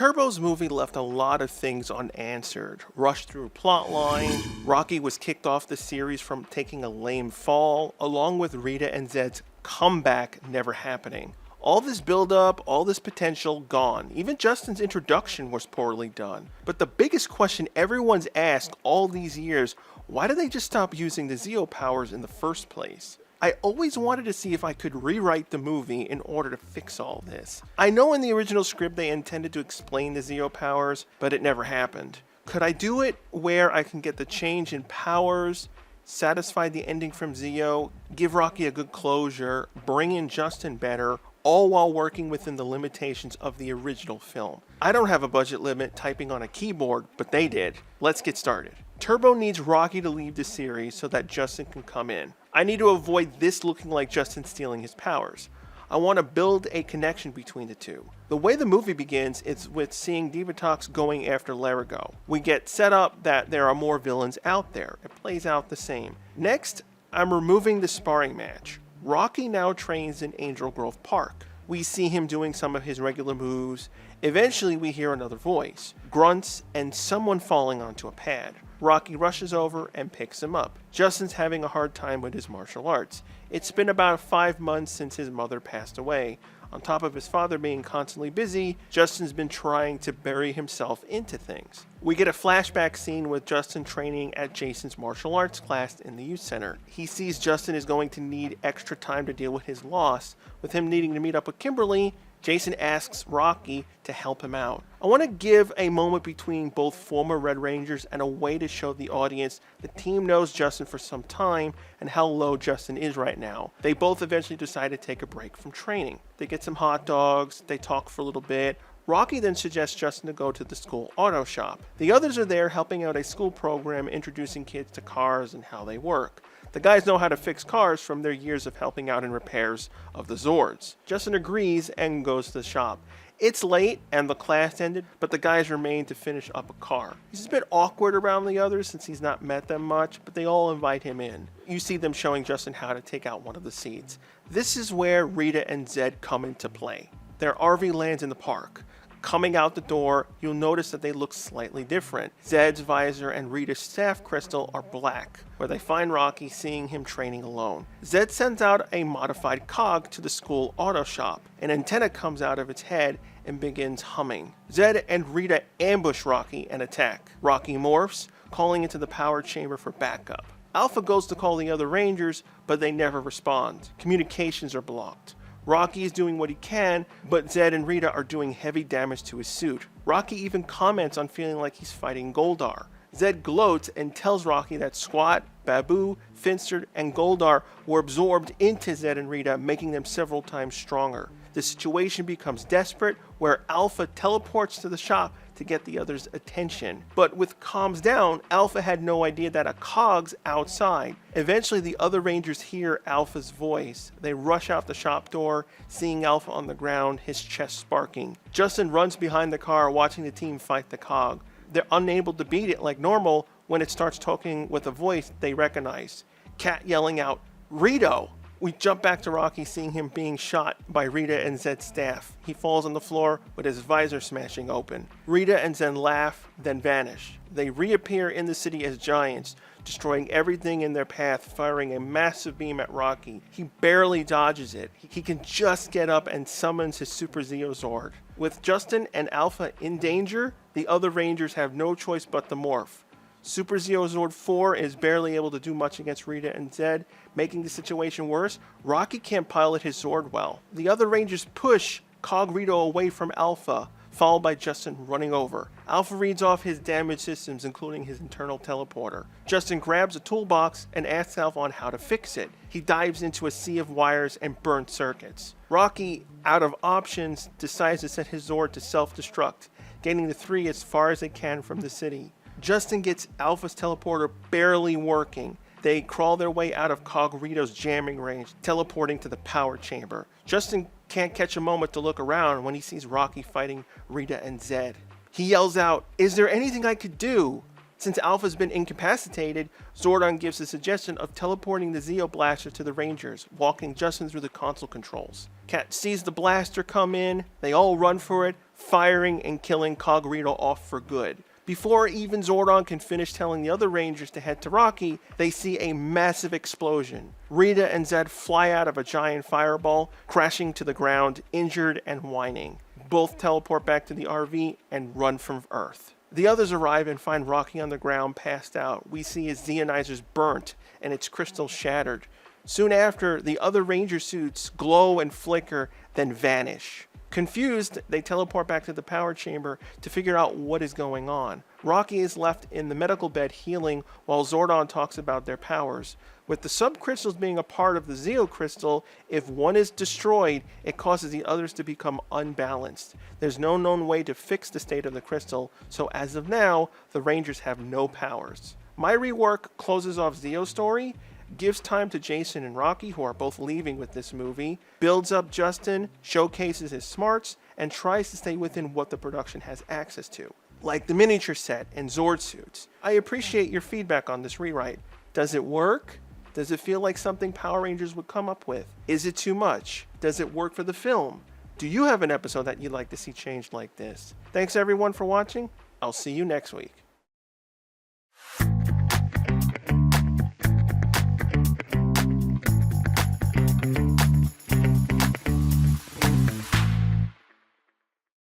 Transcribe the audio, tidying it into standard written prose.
Turbo's movie left a lot of things unanswered. Rushed through plot lines, Rocky was kicked off the series from taking a lame fall, along with Rita and Zedd's comeback never happening. All this build-up, all this potential, gone. Even Justin's introduction was poorly done. But the biggest question everyone's asked all these years, why did they just stop using the Zeo Powers in the first place? I always wanted to see if I could rewrite the movie in order to fix all this. I know in the original script they intended to explain the Zeo Powers, but it never happened. Could I do it where I can get the change in powers, satisfy the ending from Zeo, give Rocky a good closure, bring in Justin better, all while working within the limitations of the original film? I don't have a budget limit typing on a keyboard, but they did. Let's get started. Turbo needs Rocky to leave the series so that Justin can come in. I need to avoid this looking like Justin stealing his powers. I want to build a connection between the two. The way the movie begins is with seeing Divatox going after Larigo. We get set up that there are more villains out there. It plays out the same. Next, I'm removing the sparring match. Rocky now trains in Angel Grove Park. We see him doing some of his regular moves. Eventually we hear another voice, grunts, and someone falling onto a pad. Rocky rushes over and picks him up. Justin's having a hard time with his martial arts. It's been about 5 months since his mother passed away. On top of his father being constantly busy, Justin's been trying to bury himself into things. We get a flashback scene with Justin training at Jason's martial arts class in the youth center. He sees Justin is going to need extra time to deal with his loss. With him needing to meet up with Kimberly, Jason asks Rocky to help him out. I want to give a moment between both former Red Rangers and a way to show the audience the team knows Justin for some time and how low Justin is right now. They both eventually decide to take a break from training. They get some hot dogs, they talk for a little bit. Rocky then suggests Justin to go to the school auto shop. The others are there helping out a school program introducing kids to cars and how they work. The guys know how to fix cars from their years of helping out in repairs of the Zords. Justin agrees and goes to the shop. It's late and the class ended, but the guys remain to finish up a car. He's a bit awkward around the others since he's not met them much, but they all invite him in. You see them showing Justin how to take out one of the seats. This is where Rita and Zedd come into play. Their RV lands in the park. Coming out the door, you'll notice that they look slightly different. Zedd's visor and Rita's staff crystal are black, where they find Rocky seeing him training alone. Zedd sends out a modified cog to the school auto shop. An antenna comes out of its head and begins humming. Zedd and Rita ambush Rocky and attack. Rocky morphs, calling into the power chamber for backup. Alpha goes to call the other Rangers, but they never respond. Communications are blocked. Rocky is doing what he can, but Zedd and Rita are doing heavy damage to his suit. Rocky even comments on feeling like he's fighting Goldar. Zedd gloats and tells Rocky that Squat, Babu, Finster, and Goldar were absorbed into Zedd and Rita, making them several times stronger. The situation becomes desperate, where Alpha teleports to the shop to get the others' attention. But with comms down, Alpha had no idea that a cog's outside. Eventually, the other Rangers hear Alpha's voice. They rush out the shop door, seeing Alpha on the ground, his chest sparking. Justin runs behind the car, watching the team fight the cog. They're unable to beat it like normal when it starts talking with a voice they recognize. Cat yelling out, "Rito!" We jump back to Rocky seeing him being shot by Rita and Zedd's staff. He falls on the floor with his visor smashing open. Rita and Zedd laugh, then vanish. They reappear in the city as giants, destroying everything in their path, firing a massive beam at Rocky. He barely dodges it. He can just get up and summons his Super Zeo Zord. With Justin and Alpha in danger, the other Rangers have no choice but to morph. Super Zeo Zord 4 is barely able to do much against Rita and Zedd, making the situation worse. Rocky can't pilot his Zord well. The other Rangers push Cog Rito away from Alpha, followed by Justin running over. Alpha reads off his damaged systems, including his internal teleporter. Justin grabs a toolbox and asks Alpha on how to fix it. He dives into a sea of wires and burnt circuits. Rocky, out of options, decides to set his Zord to self-destruct, getting the three as far as they can from the city. Justin gets Alpha's teleporter barely working. They crawl their way out of Cog Rito's jamming range, teleporting to the power chamber. Justin can't catch a moment to look around when he sees Rocky fighting Rita and Zedd. He yells out, "Is there anything I could do?" Since Alpha's been incapacitated, Zordon gives the suggestion of teleporting the Zeo Blaster to the Rangers, walking Justin through the console controls. Cat sees the blaster come in, they all run for it, firing and killing Cog Rita off for good. Before even Zordon can finish telling the other Rangers to head to Rocky, they see a massive explosion. Rita and Zedd fly out of a giant fireball, crashing to the ground, injured and whining. Both teleport back to the RV and run from Earth. The others arrive and find Rocky on the ground, passed out. We see his Zeonizers burnt and its crystal shattered. Soon after, the other Ranger suits glow and flicker, then vanish. Confused, they teleport back to the power chamber to figure out what is going on. Rocky is left in the medical bed healing while Zordon talks about their powers. With the subcrystals being a part of the Zeo crystal, if one is destroyed, it causes the others to become unbalanced. There's no known way to fix the state of the crystal, so as of now, the Rangers have no powers. My rework closes off Zeo's story, gives time to Jason and Rocky, who are both leaving with this movie, builds up Justin, showcases his smarts, and tries to stay within what the production has access to, like the miniature set and Zord suits. I appreciate your feedback on this rewrite. Does it work? Does it feel like something Power Rangers would come up with? Is it too much? Does it work for the film? Do you have an episode that you'd like to see changed like this? Thanks everyone for watching. I'll see you next week.